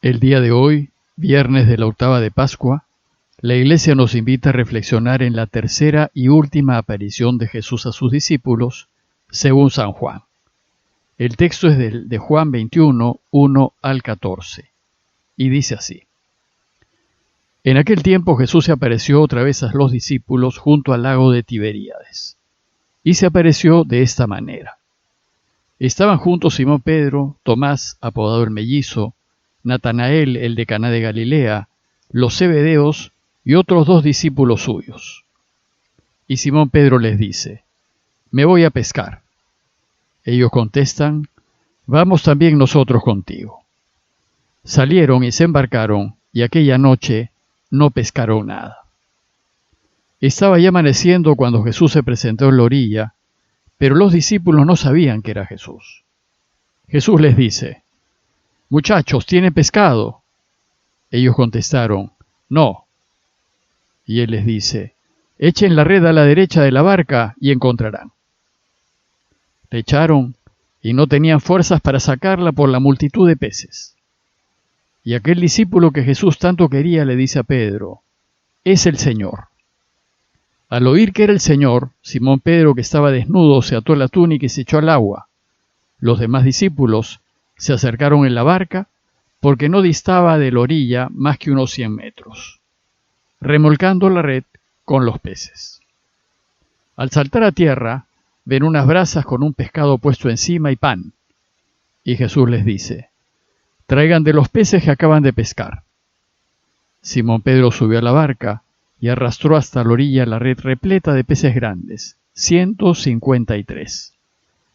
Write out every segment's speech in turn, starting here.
El día de hoy, viernes de la octava de Pascua, la Iglesia nos invita a reflexionar en la tercera y última aparición de Jesús a sus discípulos, según San Juan. El texto es de Juan 21, 1 al 14, y dice así. En aquel tiempo Jesús se apareció otra vez a los discípulos junto al lago de Tiberíades, y se apareció de esta manera. Estaban juntos Simón Pedro, Tomás, apodado el Mellizo, Natanael, el de Caná de Galilea, los Zebedeos y otros 2 discípulos suyos. Y Simón Pedro les dice, «Me voy a pescar». Ellos contestan, «Vamos también nosotros contigo». Salieron y se embarcaron, y aquella noche no pescaron nada. Estaba ya amaneciendo cuando Jesús se presentó en la orilla, pero los discípulos no sabían que era Jesús. Jesús les dice, «Muchachos, ¿tienen pescado?» Ellos contestaron, «No». Y él les dice, «Echen la red a la derecha de la barca y encontrarán». Le echaron y no tenían fuerzas para sacarla por la multitud de peces. Y aquel discípulo que Jesús tanto quería le dice a Pedro, «Es el Señor». Al oír que era el Señor, Simón Pedro, que estaba desnudo, se ató la túnica y se echó al agua. Los demás discípulos se acercaron en la barca, porque no distaba de la orilla más que unos 100 metros, remolcando la red con los peces. Al saltar a tierra, ven unas brasas con un pescado puesto encima y pan. Y Jesús les dice, «Traigan de los peces que acaban de pescar». Simón Pedro subió a la barca y arrastró hasta la orilla la red repleta de peces grandes, 153.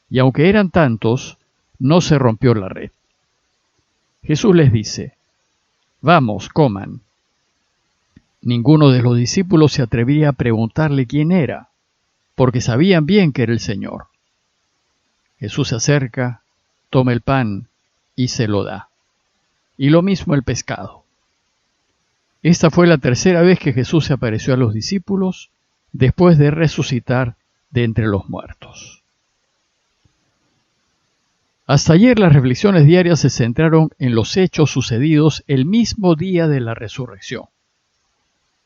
Y aunque eran tantos, no se rompió la red. Jesús les dice, «Vamos, coman». Ninguno de los discípulos se atrevía a preguntarle quién era, porque sabían bien que era el Señor. Jesús se acerca, toma el pan y se lo da. Y lo mismo el pescado. Esta fue la tercera vez que Jesús se apareció a los discípulos después de resucitar de entre los muertos. Hasta ayer las reflexiones diarias se centraron en los hechos sucedidos el mismo día de la resurrección.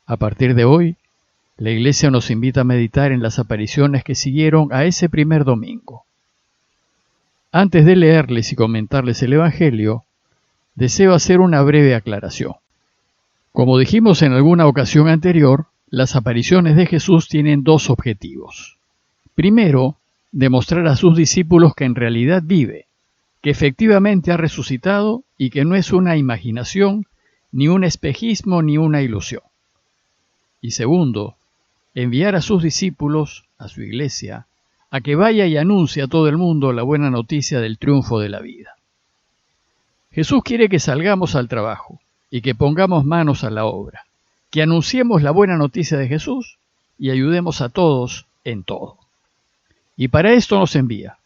A partir de hoy, la Iglesia nos invita a meditar en las apariciones que siguieron a ese primer domingo. Antes de leerles y comentarles el Evangelio, deseo hacer una breve aclaración. Como dijimos en alguna ocasión anterior, las apariciones de Jesús tienen 2 objetivos. Primero, demostrar a sus discípulos que en realidad vive, que efectivamente ha resucitado y que no es una imaginación, ni un espejismo, ni una ilusión. Y segundo, enviar a sus discípulos, a su iglesia, a que vaya y anuncie a todo el mundo la buena noticia del triunfo de la vida. Jesús quiere que salgamos al trabajo y que pongamos manos a la obra, que anunciemos la buena noticia de Jesús y ayudemos a todos en todo. Y para esto nos envía.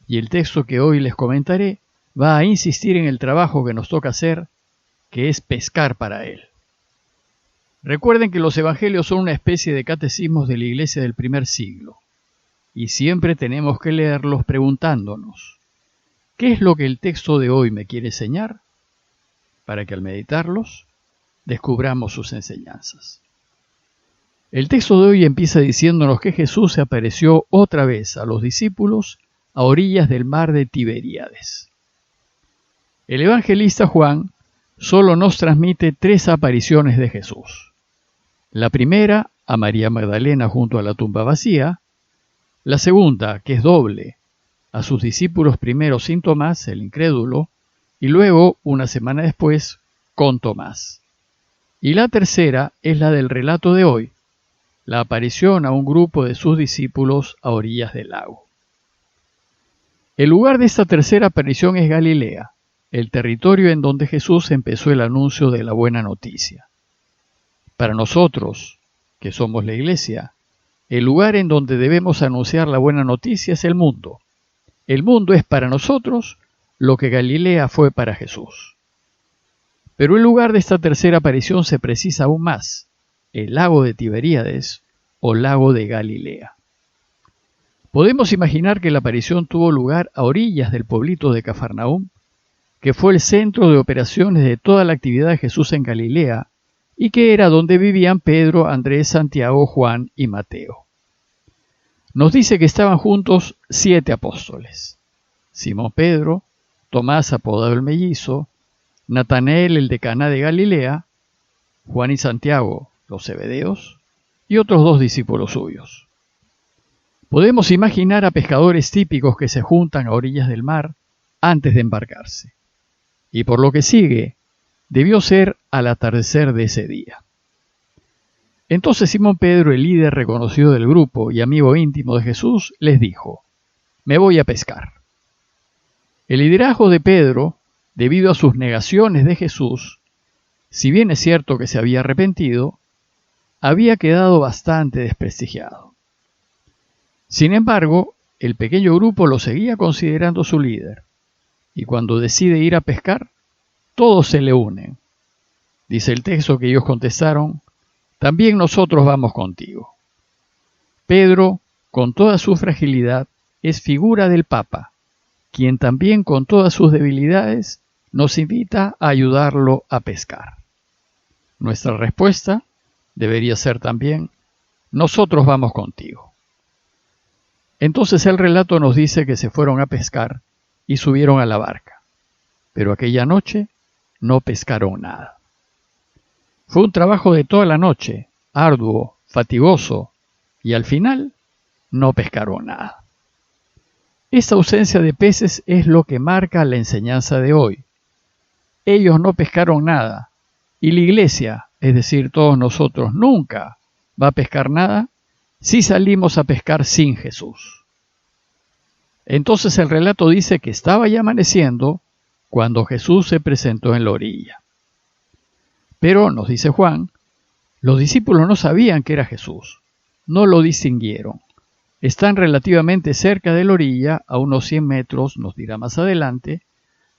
Y el texto que hoy les comentaré va a insistir en el trabajo que nos toca hacer, que es pescar para Él. Recuerden que los evangelios son una especie de catecismos de la iglesia del primer siglo, y siempre tenemos que leerlos preguntándonos, ¿qué es lo que el texto de hoy me quiere enseñar? Para que al meditarlos, descubramos sus enseñanzas. El texto de hoy empieza diciéndonos que Jesús se apareció otra vez a los discípulos a orillas del mar de Tiberíades. El evangelista Juan solo nos transmite 3 apariciones de Jesús. La primera, a María Magdalena junto a la tumba vacía. La segunda, que es doble, a sus discípulos primero sin Tomás, el incrédulo, y luego, una semana después, con Tomás. Y la tercera es la del relato de hoy, la aparición a un grupo de sus discípulos a orillas del lago. El lugar de esta tercera aparición es Galilea, el territorio en donde Jesús empezó el anuncio de la buena noticia. Para nosotros, que somos la Iglesia, el lugar en donde debemos anunciar la buena noticia es el mundo. El mundo es para nosotros lo que Galilea fue para Jesús. Pero el lugar de esta tercera aparición se precisa aún más, el lago de Tiberíades o lago de Galilea. Podemos imaginar que la aparición tuvo lugar a orillas del pueblito de Cafarnaúm, que fue el centro de operaciones de toda la actividad de Jesús en Galilea y que era donde vivían Pedro, Andrés, Santiago, Juan y Mateo. Nos dice que estaban juntos 7 apóstoles: Simón Pedro, Tomás apodado el Mellizo, Natanael el de Caná de Galilea, Juan y Santiago, los Zebedeos, y otros 2 discípulos suyos. Podemos imaginar a pescadores típicos que se juntan a orillas del mar antes de embarcarse. Y por lo que sigue, debió ser al atardecer de ese día. Entonces Simón Pedro, el líder reconocido del grupo y amigo íntimo de Jesús, les dijo: «Me voy a pescar». El liderazgo de Pedro, debido a sus negaciones de Jesús, si bien es cierto que se había arrepentido, había quedado bastante desprestigiado. Sin embargo, el pequeño grupo lo seguía considerando su líder, y cuando decide ir a pescar, todos se le unen. Dice el texto que ellos contestaron: «También nosotros vamos contigo». Pedro, con toda su fragilidad, es figura del Papa, quien también con todas sus debilidades nos invita a ayudarlo a pescar. Nuestra respuesta debería ser también: «Nosotros vamos contigo». Entonces el relato nos dice que se fueron a pescar y subieron a la barca, pero aquella noche no pescaron nada. Fue un trabajo de toda la noche, arduo, fatigoso, y al final no pescaron nada. Esta ausencia de peces es lo que marca la enseñanza de hoy. Ellos no pescaron nada, y la iglesia, es decir, todos nosotros, nunca va a pescar nada si salimos a pescar sin Jesús. Entonces el relato dice que estaba ya amaneciendo cuando Jesús se presentó en la orilla. Pero, nos dice Juan, los discípulos no sabían que era Jesús, no lo distinguieron. Están relativamente cerca de la orilla, a unos 100 metros, nos dirá más adelante,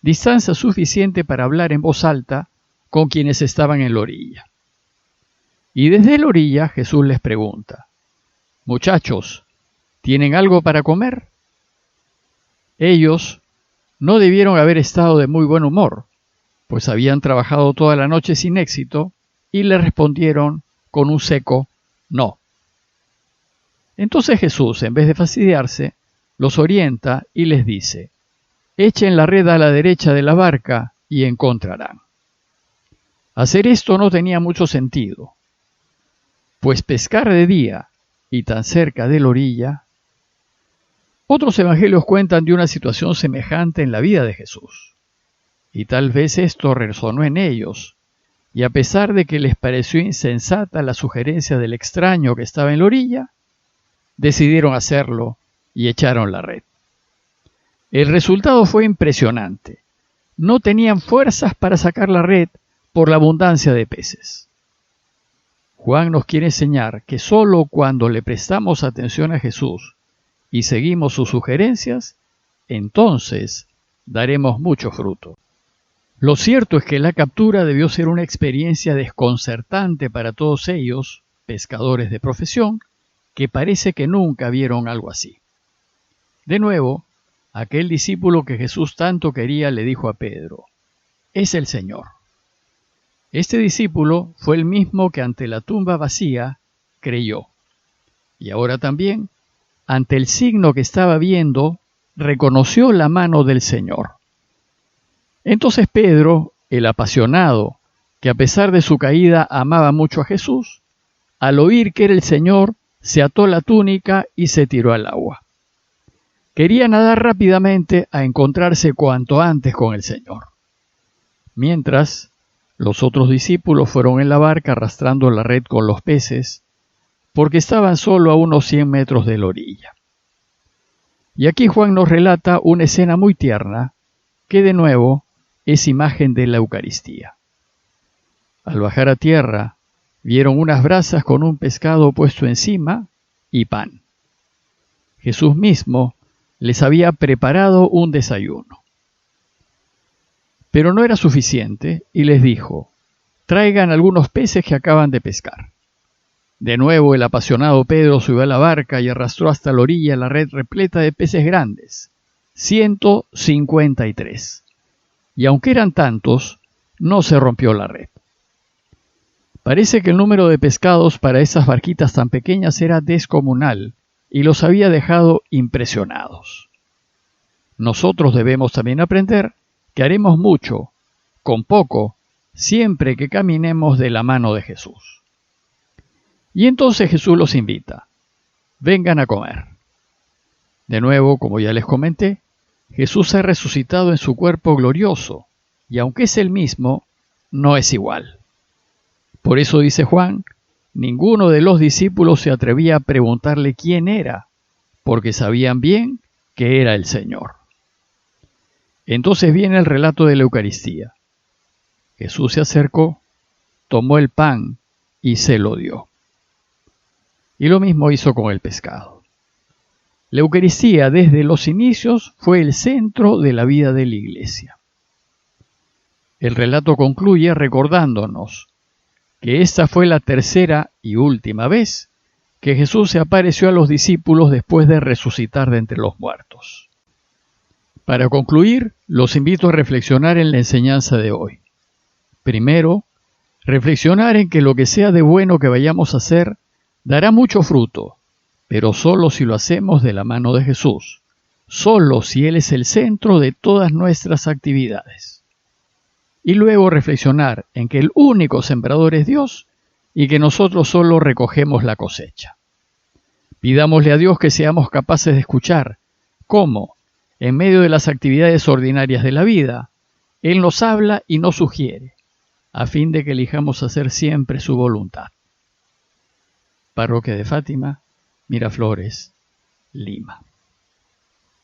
distancia suficiente para hablar en voz alta con quienes estaban en la orilla. Y desde la orilla Jesús les pregunta: «Muchachos, ¿tienen algo para comer?». Ellos no debieron haber estado de muy buen humor, pues habían trabajado toda la noche sin éxito, y le respondieron con un seco no. Entonces Jesús, en vez de fastidiarse, los orienta y les dice: «Echen la red a la derecha de la barca y encontrarán». Hacer esto no tenía mucho sentido, pues pescar de día y tan cerca de la orilla. Otros evangelios cuentan de una situación semejante en la vida de Jesús, y tal vez esto resonó en ellos, y a pesar de que les pareció insensata la sugerencia del extraño que estaba en la orilla, decidieron hacerlo y echaron la red. El resultado fue impresionante. No tenían fuerzas para sacar la red por la abundancia de peces. Juan nos quiere enseñar que solo cuando le prestamos atención a Jesús y seguimos sus sugerencias, entonces daremos mucho fruto. Lo cierto es que la captura debió ser una experiencia desconcertante para todos ellos, pescadores de profesión, que parece que nunca vieron algo así. De nuevo, aquel discípulo que Jesús tanto quería le dijo a Pedro: «Es el Señor». Este discípulo fue el mismo que ante la tumba vacía creyó, y ahora también, ante el signo que estaba viendo, reconoció la mano del Señor. Entonces Pedro, el apasionado, que a pesar de su caída amaba mucho a Jesús, al oír que era el Señor, se ató la túnica y se tiró al agua. Quería nadar rápidamente a encontrarse cuanto antes con el Señor. Mientras, los otros discípulos fueron en la barca arrastrando la red con los peces, porque estaban solo a unos 100 metros de la orilla. Y aquí Juan nos relata una escena muy tierna, que de nuevo es imagen de la Eucaristía. Al bajar a tierra, vieron unas brasas con un pescado puesto encima y pan. Jesús mismo les había preparado un desayuno. Pero no era suficiente y les dijo: «Traigan algunos peces que acaban de pescar». De nuevo el apasionado Pedro subió a la barca y arrastró hasta la orilla la red repleta de peces grandes, 153. y aunque eran tantos, no se rompió la red. Parece que el número de pescados para esas barquitas tan pequeñas era descomunal y los había dejado impresionados. Nosotros debemos también aprender que haremos mucho, con poco, siempre que caminemos de la mano de Jesús. Y entonces Jesús los invita: vengan a comer. De nuevo, como ya les comenté, Jesús ha resucitado en su cuerpo glorioso, y aunque es el mismo, no es igual. Por eso dice Juan, ninguno de los discípulos se atrevía a preguntarle quién era, porque sabían bien que era el Señor. Entonces viene el relato de la Eucaristía. Jesús se acercó, tomó el pan y se lo dio. Y lo mismo hizo con el pescado. La Eucaristía desde los inicios fue el centro de la vida de la Iglesia. El relato concluye recordándonos que esta fue la tercera y última vez que Jesús se apareció a los discípulos después de resucitar de entre los muertos. Para concluir, los invito a reflexionar en la enseñanza de hoy. Primero, reflexionar en que lo que sea de bueno que vayamos a hacer dará mucho fruto, pero solo si lo hacemos de la mano de Jesús, solo si Él es el centro de todas nuestras actividades. Y luego reflexionar en que el único sembrador es Dios y que nosotros solo recogemos la cosecha. Pidámosle a Dios que seamos capaces de escuchar cómo, en medio de las actividades ordinarias de la vida, Él nos habla y nos sugiere, a fin de que elijamos hacer siempre su voluntad. Parroquia de Fátima, Miraflores, Lima.